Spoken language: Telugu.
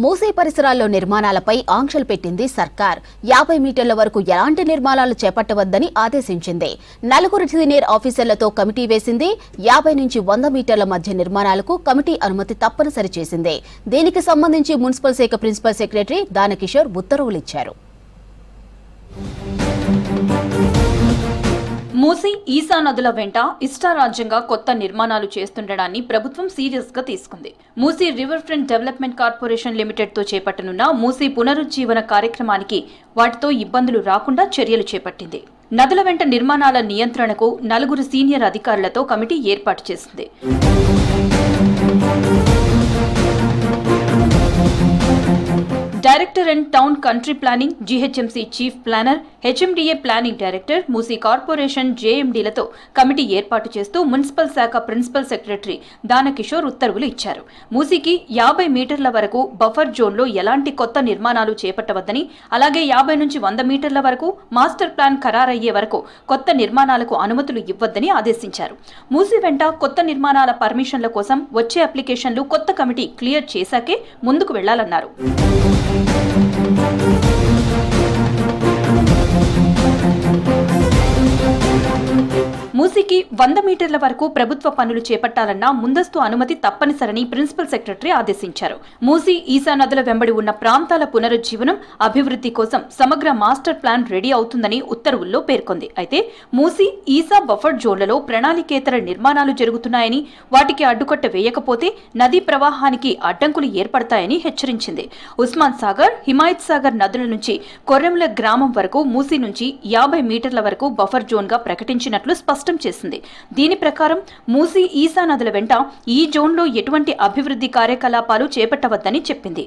మూసీ పరిసరాల్లో నిర్మాణాలపై ఆంక్షలు పెట్టింది సర్కార్. 50 మీటర్ల వరకు ఎలాంటి నిర్మాణాలు చేపట్టవద్దని ఆదేశించింది. 4 సీనియర్ ఆఫీసర్లతో కమిటీ వేసింది. 50 నుంచి 100 మీటర్ల మధ్య నిర్మాణాలకు కమిటీ అనుమతి తప్పనిసరి చేసింది. దీనికి సంబంధించి మున్సిపల్ శాఖ ప్రిన్సిపల్ సెక్రటరీ దానకిషోర్ ఉత్తర్వులిచ్చారు. మూసీ, ఈసా నదుల వెంట ఇష్టారాజ్యంగా కొత్త నిర్మాణాలు చేస్తుండడాన్ని ప్రభుత్వం సీరియస్ గా తీసుకుంది. Musi river front development corporation limited తో చేపట్టనున్న మూసీ పునరుజ్జీవన కార్యక్రమానికి వాటితో ఇబ్బందులు రాకుండా చర్యలు చేపట్టింది. నదుల వెంట నిర్మాణాల నియంత్రణకు 4 సీనియర్ అధికారులతో కమిటీ ఏర్పాటు చేసింది. Director and town country planning, GHMC chief planner, HMDA planning director, Musi corporation జేఎండీలతో కమిటీ ఏర్పాటు చేస్తూ మున్సిపల్ శాఖ ప్రిన్సిపల్ సెక్రటరీ దానకిషోర్ ఉత్తర్వులు ఇచ్చారు. మూసీకి 50 మీటర్ల వరకు బఫర్ జోన్లో ఎలాంటి కొత్త నిర్మాణాలు చేపట్టవద్దని, అలాగే 50 నుంచి 100 మీటర్ల వరకు మాస్టర్ ప్లాన్ ఖరారయ్యే వరకు కొత్త నిర్మాణాలకు అనుమతులు ఇవ్వొద్దని ఆదేశించారు. మూసీ వెంట కొత్త నిర్మాణాల పర్మిషన్ల కోసం వచ్చే అప్లికేషన్లు కొత్త కమిటీ క్లియర్ చేశాకే ముందుకు వెళ్లాలన్నారు. మూసీకి 100 మీటర్ల వరకు ప్రభుత్వ పనులు చేపట్టాలన్నా ముందస్తు అనుమతి తప్పనిసరని ప్రిన్సిపల్ సెక్రటరీ ఆదేశించారు. మూసీ, ఈసా నదుల వెంబడి ఉన్న ప్రాంతాల పునరుజ్జీవనం, అభివృద్ధి కోసం సమగ్ర మాస్టర్ ప్లాన్ రెడీ అవుతుందని ఉత్తర్వుల్లో పేర్కొంది. అయితే మూసీ, ఈసా బఫర్ జోన్లలో ప్రణాళికేతర నిర్మాణాలు జరుగుతున్నాయని, వాటికి అడ్డుకట్ట వేయకపోతే నదీ ప్రవాహానికి అడ్డంకులు ఏర్పడతాయని హెచ్చరించింది. ఉస్మాన్ సాగర్, హిమాయత్ సాగర్ నదుల నుంచి కొర్రెంల గ్రామం వరకు మూసీ నుంచి 50 మీటర్ల వరకు బఫర్ జోన్ గా ప్రకటించినట్లు స్పష్టం చేసింది. దీని ప్రకారం మూసీ, ఈసా నదుల వెంట ఈ జోన్లో ఎటువంటి అభివృద్ధి కార్యకలాపాలు చేపట్టవద్దని చెప్పింది.